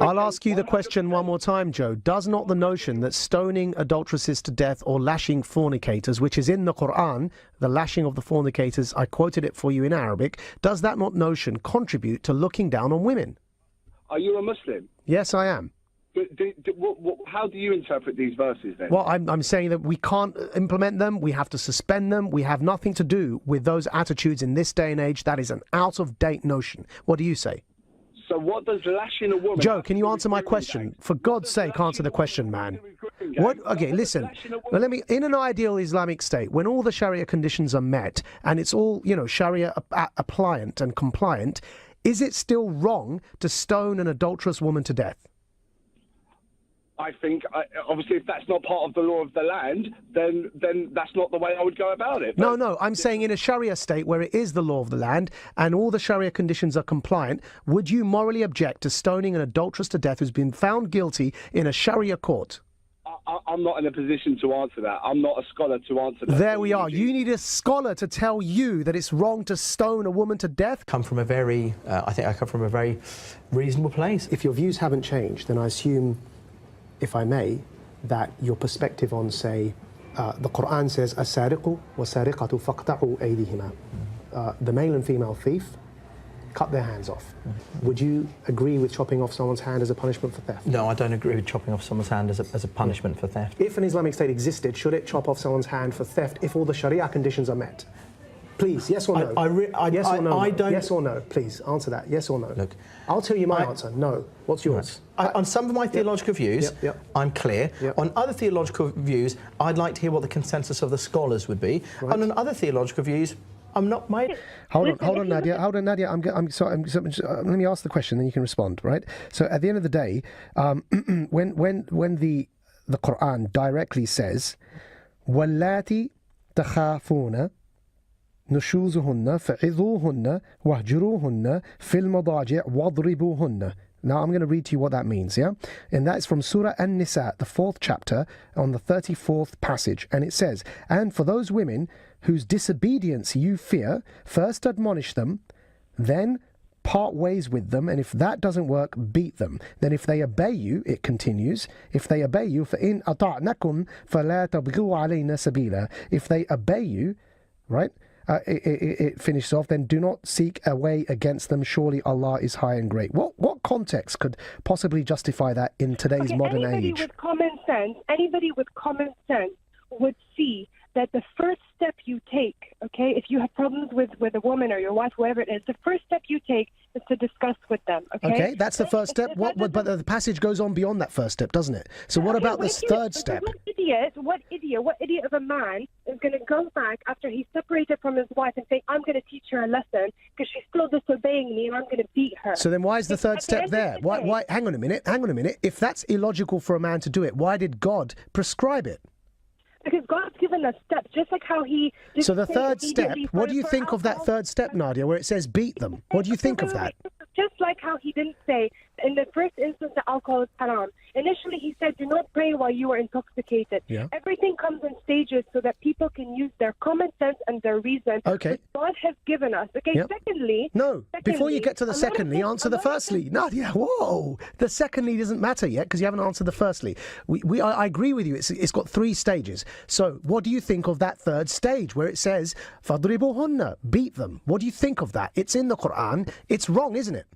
I'll ask you the question one more time, Joe. Does not the notion that stoning adulteresses to death or lashing fornicators, which is in the Quran, the lashing of the fornicators, I quoted it for you in Arabic, does that not notion contribute to looking down on women? Are you a Muslim? Yes, I am. How do you interpret these verses then? Well, I'm saying that we can't implement them, we have to suspend them, we have nothing to do with those attitudes in this day and age. That is an out-of-date notion. What do you say? So what does lashing a woman... Joe, can you answer my question? For God's sake, answer the question, man. What? Okay, listen. Well, in an ideal Islamic state, when all the Sharia conditions are met and it's all, Sharia appliant and compliant, is it still wrong to stone an adulterous woman to death? I think, obviously, if that's not part of the law of the land, then that's not the way I would go about it. But No, I'm saying in a Sharia state where it is the law of the land and all the Sharia conditions are compliant, would you morally object to stoning an adulteress to death who's been found guilty in a Sharia court? I'm not in a position to answer that. I'm not a scholar to answer that. There we are. You need a scholar to tell you that it's wrong to stone a woman to death? I think I come from a very reasonable place. If your views haven't changed, then I assume, if I may, that your perspective on, say, the Quran says, "As-sariqu wa-sariqatu faqta'u aydihima." The male and female thief, cut their hands off. Would you agree with chopping off someone's hand as a punishment for theft? No, I don't agree with chopping off someone's hand as a punishment for theft. If an Islamic state existed, should it chop off someone's hand for theft if all the Sharia conditions are met? Please, yes or no? Yes or no? Yes or no? Please, answer that. Yes or no? Look, I'll tell you my answer. No. What's yours? On some of my theological views, I'm clear. On other theological views, I'd like to hear what the consensus of the scholars would be. Right. And on other theological views, I'm not my... Hold on, Nadia. I'm sorry. Let me ask the question, then you can respond, right? So at the end of the day, when the Quran directly says, وَاللَّاتِ تَخَافُونَ نشوزهن فعظوهن واهجروهن في المضاجع واضربوهن. Now I'm going to read to you what that means, yeah? And that's from Surah An-Nisa, the 4th chapter, on the 34th passage. And it says, "And for those women whose disobedience you fear, first admonish them, then part ways with them, and if that doesn't work, beat them. Then if they obey you," it continues, "if they obey you, فَإِنْ أَطَعْنَكُمْ فَلَا تَبْغُوا عَلَيْنَا سَبِيلًا." If they obey you, right? It finishes off, "then do not seek a way against them. Surely Allah is high and great." What context could possibly justify that in today's modern age? Anybody with common sense would see that the first step you take, okay, if you have problems with a woman or your wife, whoever it is, the first step you take is to discuss with them, okay? Okay, that's the first step. But the passage goes on beyond that first step, doesn't it? So what about this third step? What idiot of a man is going to go back after he's separated from his wife and say, "I'm going to teach her a lesson because she's still disobeying me and I'm going to beat her"? So then why is the third step there? Why? Hang on a minute. If that's illogical for a man to do it, why did God prescribe it? Because God's given us steps, just like how he... So the third step, what do you think of that third step, Nadia, where it says beat them? What do you think of that? Just like how he didn't say, in the first instance, that alcohol is haram. Initially, he said, do not pray while you are intoxicated. Yeah. Everything comes in stages so that people can use their common sense and their reason, which God has given us. Okay, secondly... No, before you get to the secondly, answer the firstly. Nadia, whoa! The secondly doesn't matter yet, because you haven't answered the firstly. I agree with you, it's got 3 stages. So, what do you think of that third stage, where it says, فَضْرِبُوهُنَّ, beat them? What do you think of that? It's in the Quran. It's wrong, isn't it?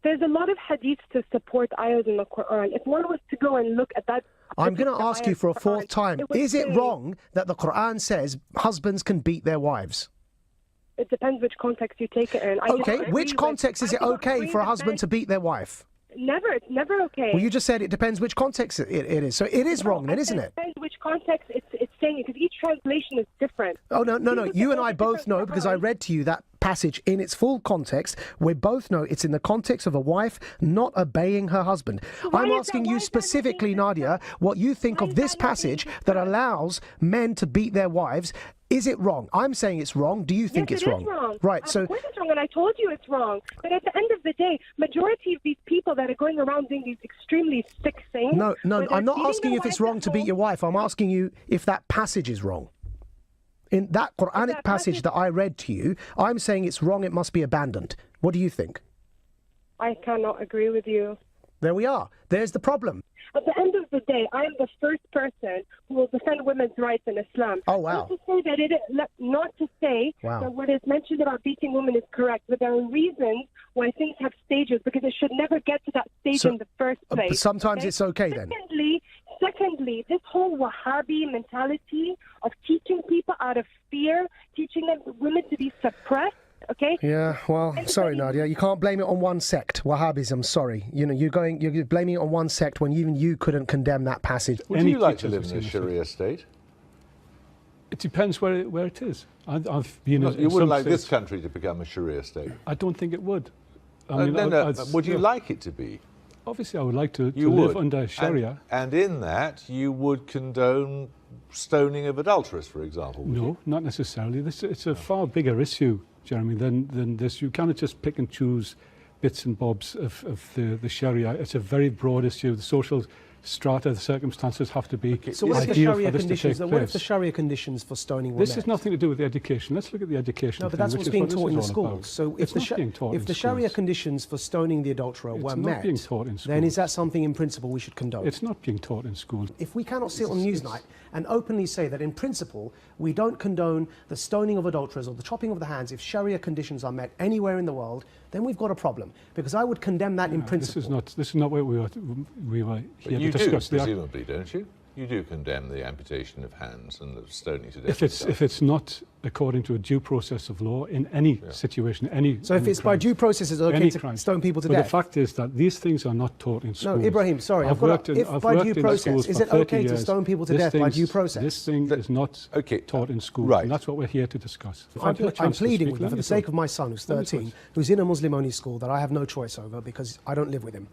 There's a lot of hadiths to support ayahs in the Quran. If one was to go and look at that... I'm going to ask you for a 4th time. Is it wrong that the Quran says husbands can beat their wives? It depends which context you take it in. Okay, which context is it okay for a husband to beat their wife? Never, it's never okay. Well, you just said it depends which context it is. So it is wrong then, isn't it? It depends which context it's saying it, because each translation is different. Oh, no. You and I both know, because I read to you that passage in its full context. We both know it's in the context of a wife not obeying her husband. I'm asking you specifically, Nadia, what you think of this passage that allows men to beat their wives. Is it wrong? I'm saying it's wrong. Do you think it's wrong? Yes, it is wrong. Right, so... Of course it's wrong, and I told you it's wrong. But at the end of the day, majority of these people that are going around doing these extremely sick things... No, I'm not asking you if it's wrong to beat your wife. I'm asking you if that passage is wrong. In that Quranic passage that I read to you, I'm saying it's wrong, it must be abandoned. What do you think? I cannot agree with you. There we are. There's the problem. At the end of the day, I am the first person who will defend women's rights in Islam. Oh, wow. Not to say that what is mentioned about beating women is correct, but there are reasons why things have stages, because it should never get to that stage in the first place. But sometimes it's okay then. Secondly, this whole Wahhabi mentality of teaching people out of fear, teaching them women to be suppressed. Okay. Yeah, well, sorry, Nadia. You can't blame it on one sect. Wahhabism, sorry. You know, you're blaming it on one sect when even you couldn't condemn that passage. Would you like to live in a Sharia state? It depends where it is. I've been. You wouldn't like this country to become a Sharia state? I don't think it would. Would you like it to be? Obviously, I would like to live under Sharia. And in that, you would condone stoning of adulterers, for example? No, not necessarily. It's a far bigger issue, Jeremy, than this. You cannot just pick and choose bits and bobs of the Sharia. It's a very broad issue. The social strata, the circumstances have to be So what if the ideal Sharia for this to take conditions? What if place. the Sharia conditions for stoning were This met? has nothing to do with the education. Let's look at the education. No, but thing, that's which what's is being what this taught in the is all about. schools. So It's not being taught if in the Sharia schools. conditions for stoning the adulterer were It's met, not being taught in then is schools. that something in principle we should condone? It's not being taught in schools. If we cannot sit on Newsnight and openly say that in principle we don't condone the stoning of adulterers or the chopping of the hands if Sharia conditions are met anywhere in the world, then we've got a problem. Because I would condemn that in principle. This is not what we were here to You do, discuss. presumably, don't you? You do condemn the amputation of hands and the stoning to death. If it's not according to a due process of law in any situation, So if it's by due process, it's okay to stone people to death. death? The fact is that these things are not taught in schools. No, Ibrahim, sorry, I've worked in schools is for it okay 30 to years. stone people to death by due process? This thing is not taught in schools, right. and that's what we're here to discuss. I'm pleading with you for the sake of my son, who's 13, who's in a Muslim-only school that I have no choice over because I don't live with him.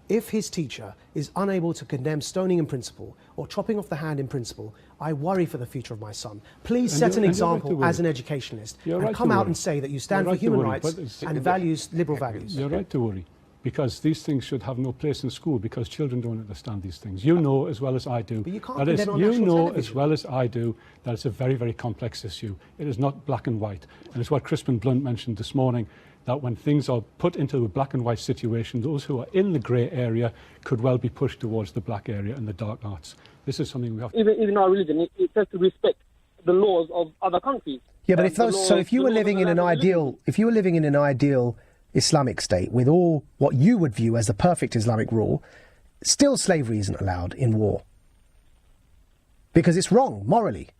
If his teacher is unable to condemn stoning in principle or chopping off the hand in principle, I worry for the future of my son. Please set an example as an educationist and come out and say that you stand for human rights and values, liberal values. You're right to worry, because these things should have no place in school because children don't understand these things. You know as well as I do. But you can't that condemn on national television. As well as I do that it's a very, very complex issue. It is not black and white. And it's what Crispin Blunt mentioned this morning, that when things are put into a black and white situation, those who are in the grey area could well be pushed towards the black area and the dark arts. This is something we have to... Even our religion, it says to respect the laws of other countries. Yeah, but if you were living in an ideal Islamic state with all what you would view as the perfect Islamic rule, still slavery isn't allowed in war. Because it's wrong, morally.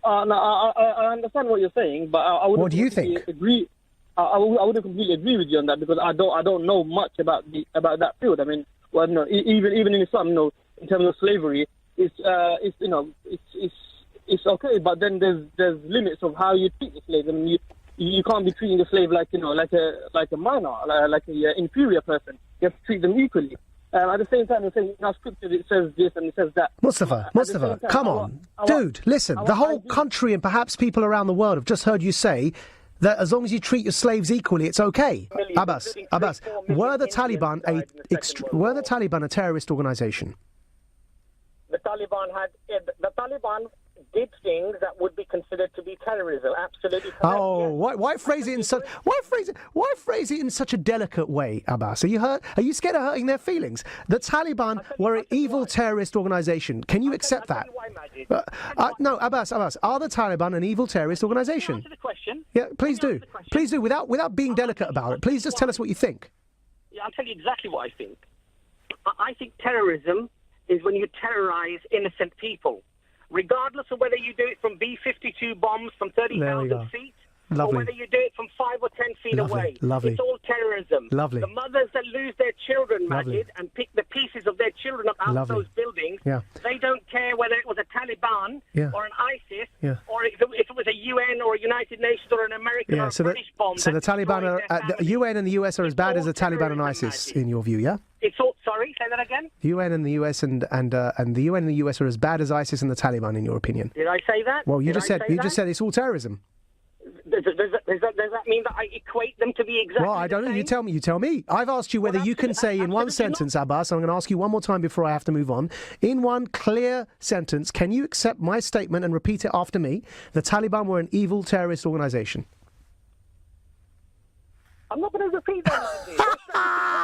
No, I understand what you're saying, but I wouldn't. What do you think? Agree. I wouldn't completely agree with you on that because I don't know much about that field. I mean, well, no, even in Islam, you know, in terms of slavery, it's okay, but then there's limits of how you treat the slave. I mean, you can't be treating the slave like a minor, like an inferior person. You have to treat them equally. At the same time, in our scripture, it says this and it says that. Mustafa, come on. Dude, listen, the whole country and perhaps people around the world have just heard you say that as long as you treat your slaves equally, it's okay. Abbas, were the Taliban a terrorist organisation? The Taliban did things that would be considered to be terrorism. Absolutely correct. Oh, why phrase it in such a delicate way, Abbas? Are you scared of hurting their feelings? The Taliban were an evil terrorist organisation. Can you accept that? No, Abbas, are the Taliban an evil terrorist organisation? Answer the question. Yeah, please do. Please do, without being delicate about it. Please just tell us what you think. Yeah, I'll tell you exactly what I think. I think terrorism is when you terrorize innocent people, regardless of whether you do it from B-52 bombs from 30,000 feet, or whether you do it from 5 or 10 feet away. Lovely. It's all terrorism. Lovely. The mothers that lose their children, Maajid, and pick the pieces of their children up out of those buildings, they don't care whether it was a Taliban or an ISIS, or if it was a UN or a United Nations or an American or a British bomb. So the Taliban, the UN and the US are as bad as the Taliban and ISIS, in your view, yeah? It's all, sorry, say that again? UN and the US and the UN and the US are as bad as ISIS and the Taliban, in your opinion. Did I say that? Well, you just said it's all terrorism. Does that mean that I equate them to be exactly Well, I don't the know. same? You tell me. I've asked you whether you can say in one sentence, Abbas, I'm going to ask you one more time before I have to move on. In one clear sentence, can you accept my statement and repeat it after me? The Taliban were an evil terrorist organisation. I'm not going to repeat that.